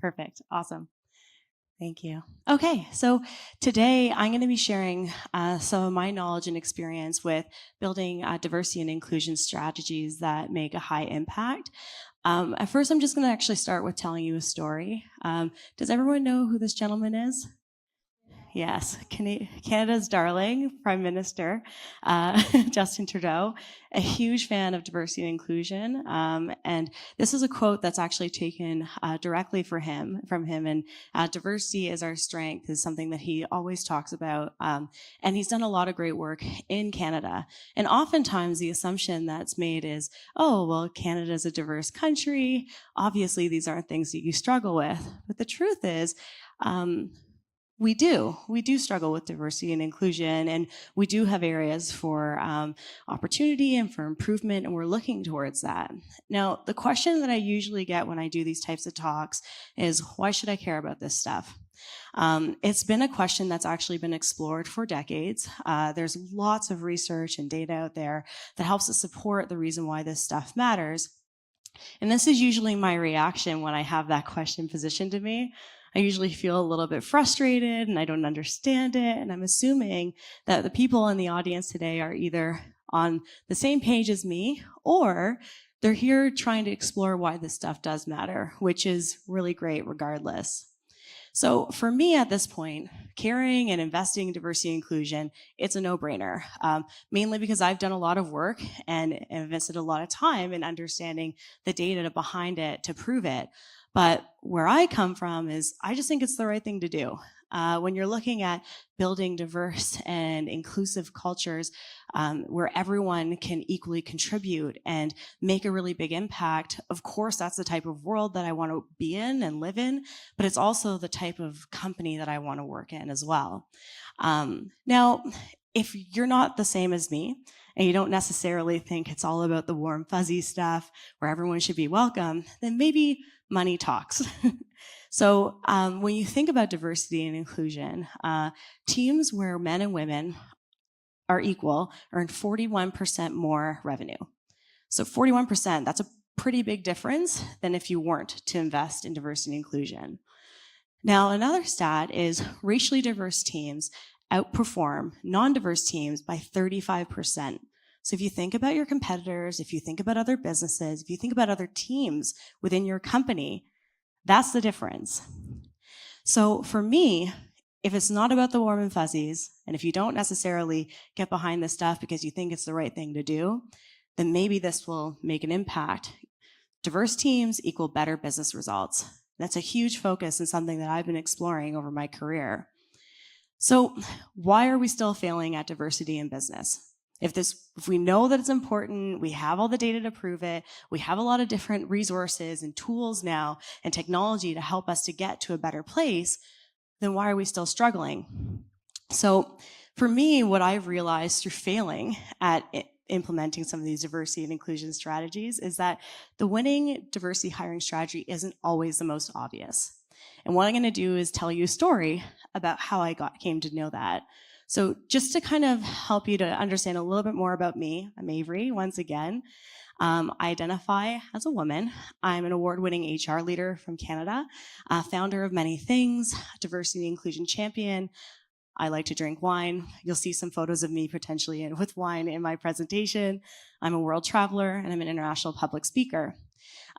Perfect. Awesome. Thank you. Okay, so today I'm going to be sharing some of my knowledge and experience with building diversity and inclusion strategies that make a high impact. At first, I'm just going to actually start with telling you a story. Does everyone know who this gentleman is? Yes, Canada's darling Prime Minister, Justin Trudeau, a huge fan of diversity and inclusion. And this is a quote that's actually taken directly from him. And diversity is our strength is something that he always talks about. And he's done a lot of great work in Canada. And oftentimes the assumption that's made is, oh, well, Canada is a diverse country. Obviously, these aren't things that you struggle with. But the truth is, we do struggle with diversity and inclusion, and we do have areas for opportunity and for improvement, and we're looking towards that. Now, the question that I usually get when I do these types of talks is, why should I care about this stuff? It's been a question that's actually been explored for decades. There's lots of research and data out there that helps to support the reason why this stuff matters. And this is usually my reaction when I have that question positioned to me. I usually feel a little bit frustrated and I don't understand it. And I'm assuming that the people in the audience today are either on the same page as me or they're here trying to explore why this stuff does matter, which is really great regardless. So for me at this point, caring and investing in diversity and inclusion, it's a no-brainer, mainly because I've done a lot of work and invested a lot of time in understanding the data behind it to prove it. But where I come from is I just think it's the right thing to do. When you're looking at building diverse and inclusive cultures where everyone can equally contribute and make a really big impact, of course, that's the type of world that I want to be in and live in, but it's also the type of company that I want to work in as well. Now, if you're not the same as me, and you don't necessarily think it's all about the warm, fuzzy stuff where everyone should be welcome, then maybe money talks. So when you think about diversity and inclusion, teams where men and women are equal earn 41% more revenue. So 41%, that's a pretty big difference than if you weren't to invest in diversity and inclusion. Now, another stat is racially diverse teams outperform non-diverse teams by 35%. So if you think about your competitors, if you think about other businesses, if you think about other teams within your company, that's the difference. So for me, if it's not about the warm and fuzzies, and if you don't necessarily get behind this stuff because you think it's the right thing to do, then maybe this will make an impact. Diverse teams equal better business results. That's a huge focus and something that I've been exploring over my career. So why are we still failing at diversity in business? If we know that it's important, we have all the data to prove it, we have a lot of different resources and tools now and technology to help us to get to a better place, then why are we still struggling? So for me, what I've realized through failing at implementing some of these diversity and inclusion strategies is that the winning diversity hiring strategy isn't always the most obvious. And what I'm going to do is tell you a story about how I came to know that. So just to kind of help you to understand a little bit more about me, I'm Avery, once again. I identify as a woman. I'm an award-winning HR leader from Canada, founder of many things, diversity and inclusion champion. I like to drink wine. You'll see some photos of me potentially with wine in my presentation. I'm a world traveler and I'm an international public speaker.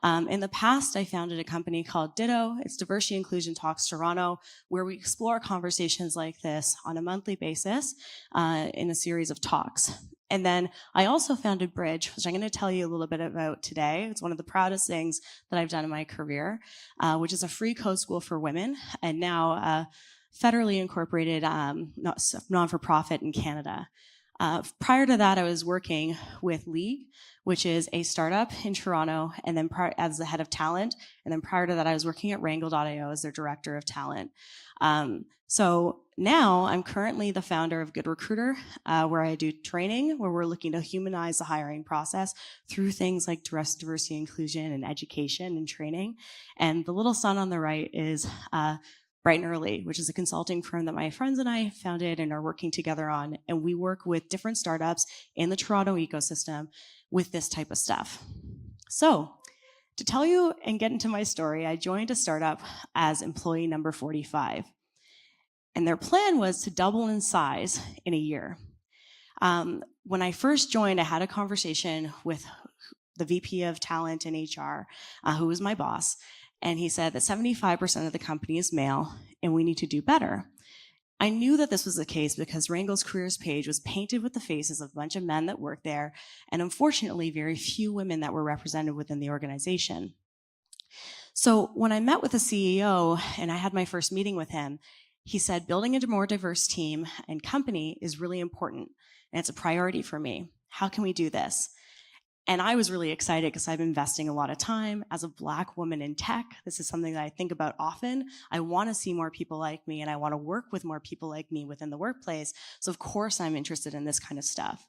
In the past, I founded a company called Ditto. It's Diversity Inclusion Talks Toronto, where we explore conversations like this on a monthly basis in a series of talks. And then I also founded Bridge, which I'm going to tell you a little bit about today. It's one of the proudest things that I've done in my career, which is a free code school for women and now federally incorporated non-for-profit in Canada. Prior to that, I was working with League, which is a startup in Toronto, and then as the head of talent. And then prior to that, I was working at Wrangle.io as their director of talent. So now I'm currently the founder of Good Recruiter, where I do training, where we're looking to humanize the hiring process through things like diversity, inclusion, and education and training. And the little sun on the right is Bright and Early, which is a consulting firm that my friends and I founded and are working together on. And we work with different startups in the Toronto ecosystem with this type of stuff. So To tell you and get into my story, I joined a startup as employee number 45. And their plan was to double in size in a year. When I first joined, I had a conversation with the VP of Talent and HR, who was my boss. And he said that 75% of the company is male, and we need to do better. I knew that this was the case because Wrangle's careers page was painted with the faces of a bunch of men that worked there, and unfortunately, very few women that were represented within the organization. So when I met with the CEO and I had my first meeting with him, he said, building a more diverse team and company is really important, and it's a priority for me. How can we do this? And I was really excited because I've been investing a lot of time as a Black woman in tech. This is something that I think about often. I want to see more people like me, and I want to work with more people like me within the workplace. So of course I'm interested in this kind of stuff.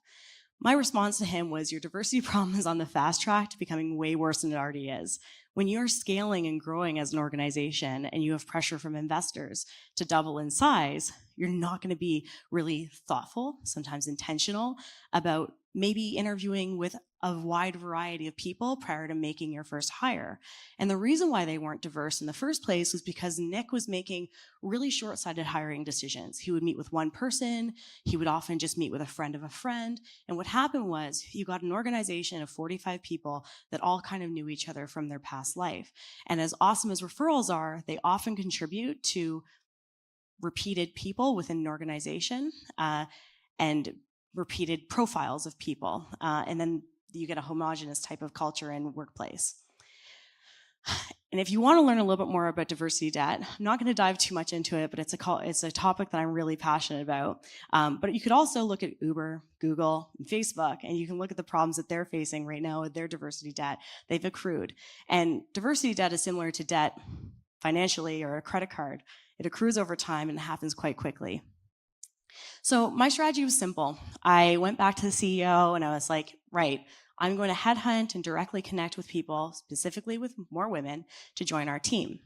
My response to him was, your diversity problem is on the fast track to becoming way worse than it already is. When you're scaling and growing as an organization and you have pressure from investors to double in size, you're not going to be really thoughtful, sometimes intentional, about maybe interviewing with a wide variety of people prior to making your first hire. And the reason why they weren't diverse in the first place was because Nick was making really short-sighted hiring decisions. He would meet with one person, he would often just meet with a friend of a friend, and what happened was you got an organization of 45 people that all kind of knew each other from their past life. And as awesome as referrals are, they often contribute to repeated people within an organization and repeated profiles of people. And then you get a homogenous type of culture and workplace. And if you want to learn a little bit more about diversity debt, I'm not going to dive too much into it, but it's a topic that I'm really passionate about. But you could also look at Uber, Google, and Facebook, and you can look at the problems that they're facing right now with their diversity debt they've accrued. And diversity debt is similar to debt financially or a credit card. It accrues over time and it happens quite quickly. So my strategy was simple. I went back to the CEO and I was like, right, I'm going to headhunt and directly connect with people, specifically with more women, to join our team.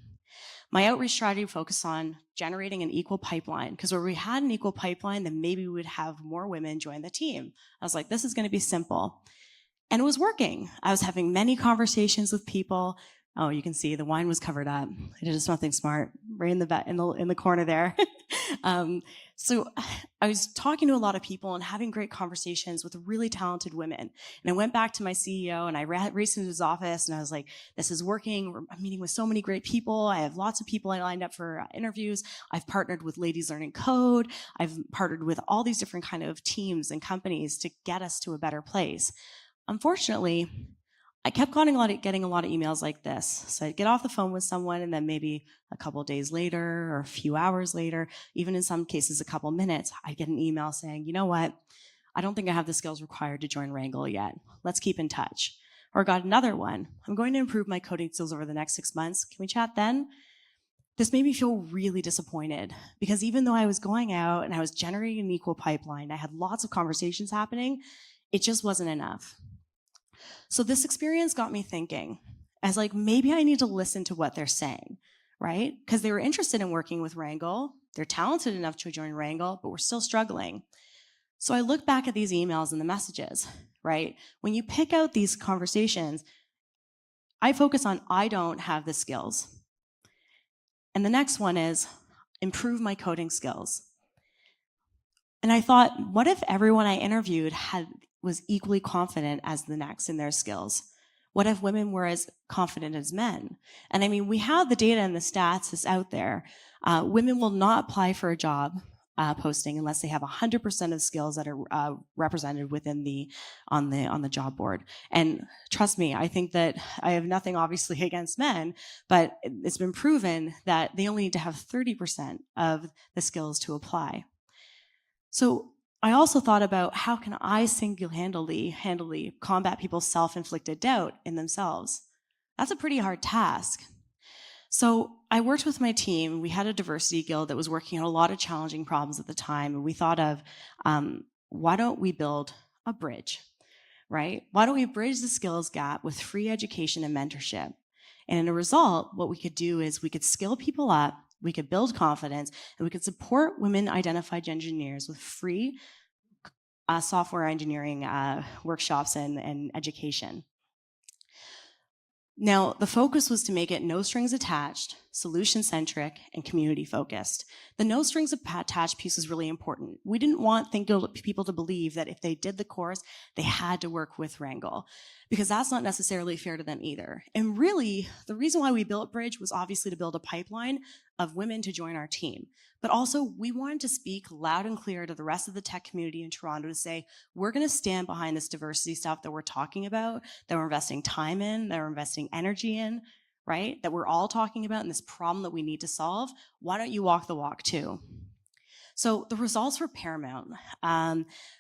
My outreach strategy focused on generating an equal pipeline, because where we had an equal pipeline, then maybe we would have more women join the team. I was like, this is going to be simple. And it was working. I was having many conversations with people. Oh, you can see the wine was covered up. I did something smart right in the corner there. So I was talking to a lot of people and having great conversations with really talented women. And I went back to my CEO and I raced into his office and I was like, this is working. I'm meeting with so many great people. I have lots of people I lined up for interviews. I've partnered with Ladies Learning Code. I've partnered with all these different kind of teams and companies to get us to a better place. Unfortunately, I kept getting a lot of emails like this. So I'd get off the phone with someone and then maybe a couple days later or a few hours later, even in some cases a couple minutes, I'd get an email saying, you know what, I don't think I have the skills required to join Wrangle yet. Let's keep in touch. Or I got another one. I'm going to improve my coding skills over the next 6 months. Can we chat then? This made me feel really disappointed because even though I was going out and I was generating an equal pipeline, I had lots of conversations happening, it just wasn't enough. So this experience got me thinking, as like, maybe I need to listen to what they're saying, right? Because they were interested in working with Wrangle. They're talented enough to join Wrangle, but we're still struggling. So I look back at these emails and the messages, right? When you pick out these conversations, I focus on, I don't have the skills. And the next one is, improve my coding skills. And I thought, what if everyone I interviewed was equally confident as the next in their skills? What if women were as confident as men? And I mean, we have the data and the stats that's out there. Women will not apply for a job posting unless they have 100% of skills that are represented within on the job board. And trust me, I think that I have nothing obviously against men, but it's been proven that they only need to have 30% of the skills to apply. So I also thought about, how can I single-handedly combat people's self-inflicted doubt in themselves? That's a pretty hard task. So I worked with my team. We had a diversity guild that was working on a lot of challenging problems at the time. And we thought of, why don't we build a bridge, right? Why don't we bridge the skills gap with free education and mentorship? And in a result, what we could do is we could skill people up, we could build confidence, and we could support women-identified engineers with free software engineering workshops and education. Now, the focus was to make it no strings attached, solution-centric, and community-focused. The no strings attached piece was really important. We didn't want people to believe that if they did the course, they had to work with Wrangle, because that's not necessarily fair to them either. And really, the reason why we built Bridge was obviously to build a pipeline of women to join our team. But also, we wanted to speak loud and clear to the rest of the tech community in Toronto to say, we're going to stand behind this diversity stuff that we're talking about, that we're investing time in, that we're investing energy in, right? That we're all talking about in this problem that we need to solve. Why don't you walk the walk too? So the results were paramount.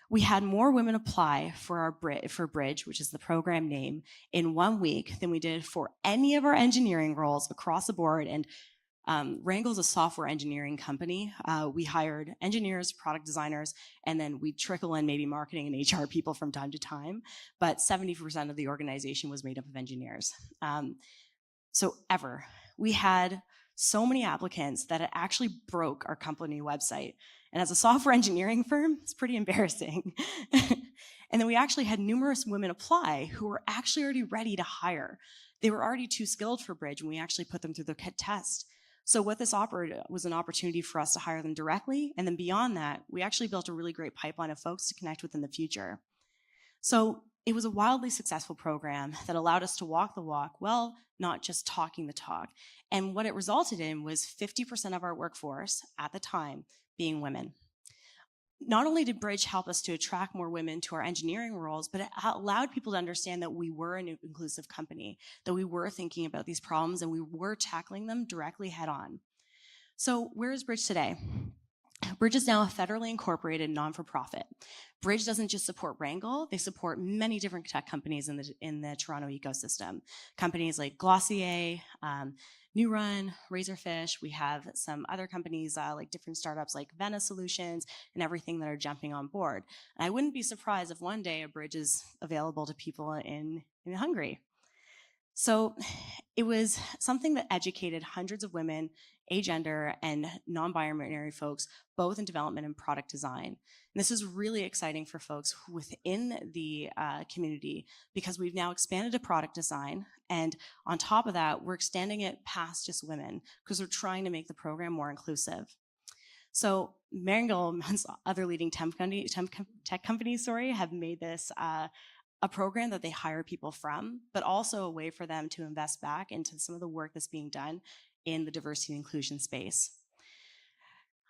We had more women apply for Bridge, which is the program name, in 1 week than we did for any of our engineering roles across the board. And Wrangle is a software engineering company. We hired engineers, product designers, and then we trickle in maybe marketing and HR people from time to time. But 70% of the organization was made up of engineers. We had so many applicants that it actually broke our company website. And as a software engineering firm, it's pretty embarrassing. And then we actually had numerous women apply who were actually already ready to hire. They were already too skilled for Bridge, and we actually put them through the test. So what this offered was an opportunity for us to hire them directly. And then beyond that, we actually built a really great pipeline of folks to connect with in the future. So it was a wildly successful program that allowed us to walk the walk, well, not just talking the talk. And what it resulted in was 50% of our workforce at the time being women. Not only did Bridge help us to attract more women to our engineering roles, but it allowed people to understand that we were an inclusive company, that we were thinking about these problems and we were tackling them directly head on. So where is Bridge today? Bridge is now a federally incorporated non-for-profit. Bridge doesn't just support Wrangle, they support many different tech companies in the Toronto ecosystem. Companies like Glossier, New Run, Razorfish. We have some other companies like different startups like Vena Solutions and everything that are jumping on board. And I wouldn't be surprised if one day a Bridge is available to people in Hungary. So it was something that educated hundreds of women, agender, and non-binary folks, both in development and product design. And this is really exciting for folks within the community because we've now expanded to product design. And on top of that, we're extending it past just women because we're trying to make the program more inclusive. So Wrangle and other leading tech companies, have made this a program that they hire people from, but also a way for them to invest back into some of the work that's being done in the diversity and inclusion space.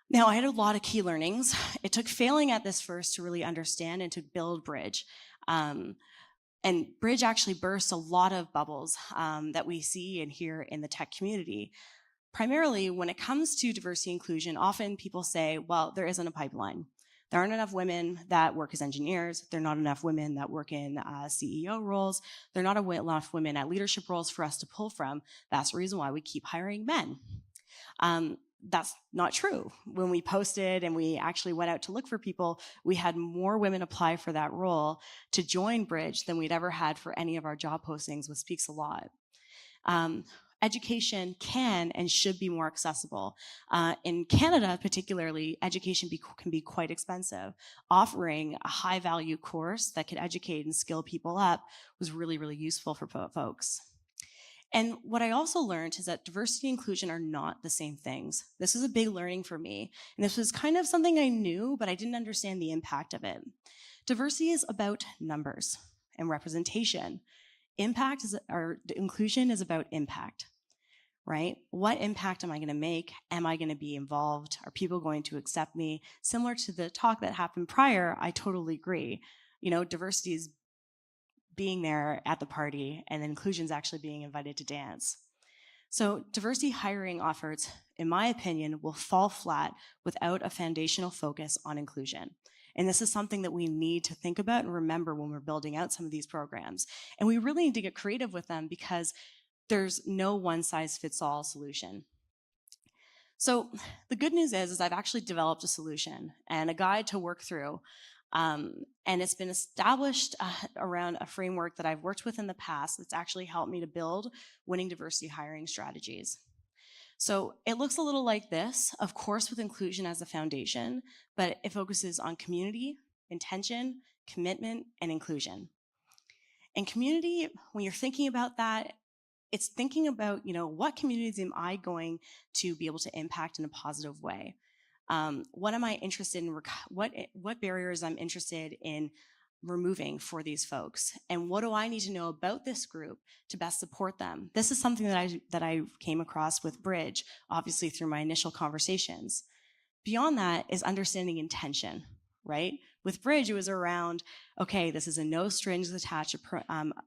Now, I had a lot of key learnings. It took failing at this first to really understand and to build Bridge. And Bridge actually burst a lot of bubbles that we see and hear in the tech community. Primarily, when it comes to diversity and inclusion, often people say, well, there isn't a pipeline. There aren't enough women that work as engineers. There are not enough women that work in CEO roles. There are not enough women at leadership roles for us to pull from. That's the reason why we keep hiring men. That's not true. When we posted and we actually went out to look for people, we had more women apply for that role to join Bridge than we'd ever had for any of our job postings, which speaks a lot. Education can and should be more accessible. In Canada, particularly, education can be quite expensive. Offering a high-value course that could educate and skill people up was really, really useful for folks. And what I also learned is that diversity and inclusion are not the same things. This was a big learning for me. And this was kind of something I knew, but I didn't understand the impact of it. Diversity is about numbers and representation. Inclusion is about impact, right? What impact am I going to make? Am I going to be involved? Are people going to accept me? Similar to the talk that happened prior, I totally agree. Diversity is being there at the party, and inclusion is actually being invited to dance. So diversity hiring efforts, in my opinion, will fall flat without a foundational focus on inclusion. And this is something that we need to think about and remember when we're building out some of these programs. And we really need to get creative with them because there's no one-size-fits-all solution. So the good news is I've actually developed a solution and a guide to work through. And it's been established around a framework that I've worked with in the past that's actually helped me to build winning diversity hiring strategies. So it looks a little like this, of course with inclusion as the foundation, but it focuses on community, intention, commitment, and inclusion. And community, when you're thinking about that, it's thinking about, what communities am I going to be able to impact in a positive way? What am I interested in? What barriers I'm interested in removing for these folks, and what do I need to know about this group to best support them? This is something that I came across with Bridge, obviously through my initial conversations. Beyond that is understanding intention, right? With Bridge, it was around, okay, this is a no strings attached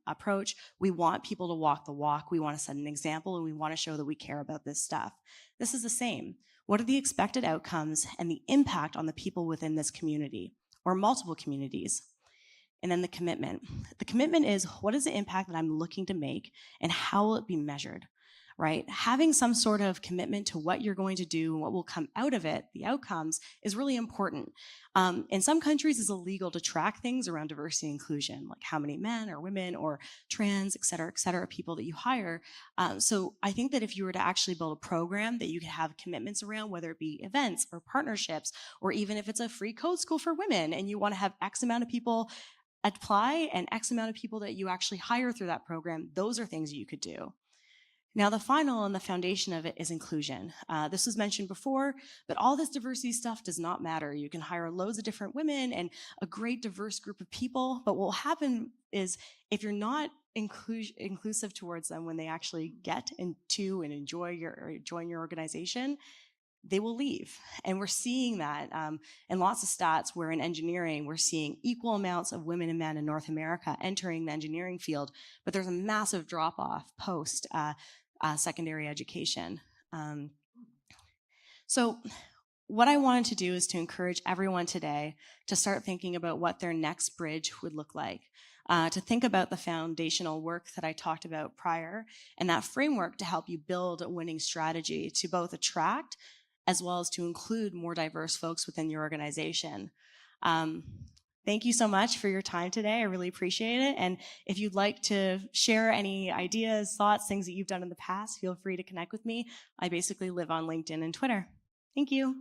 approach. We want people to walk the walk. We want to set an example, and we want to show that we care about this stuff. This is the same. What are the expected outcomes and the impact on the people within this community or multiple communities? And then the commitment. The commitment is, what is the impact that I'm looking to make, and how will it be measured? Right? Having some sort of commitment to what you're going to do and what will come out of it, the outcomes, is really important. In some countries, it's illegal to track things around diversity and inclusion, like how many men or women or trans, et cetera, people that you hire. So I think that if you were to actually build a program that you could have commitments around, whether it be events or partnerships, or even if it's a free code school for women and you want to have X amount of people apply and X amount of people that you actually hire through that program, those are things you could do. Now, the final and the foundation of it is inclusion. This was mentioned before, but all this diversity stuff does not matter. You can hire loads of different women and a great diverse group of people, but what will happen is if you're not inclusive towards them when they actually get into and join your organization, they will leave. And we're seeing that in lots of stats where in engineering, we're seeing equal amounts of women and men in North America entering the engineering field, but there's a massive drop-off post secondary education. So what I wanted to do is to encourage everyone today to start thinking about what their next bridge would look like, to think about the foundational work that I talked about prior and that framework to help you build a winning strategy to both attract as well as to include more diverse folks within your organization. Thank you so much for your time today. I really appreciate it. And if you'd like to share any ideas, thoughts, things that you've done in the past, feel free to connect with me. I basically live on LinkedIn and Twitter. Thank you.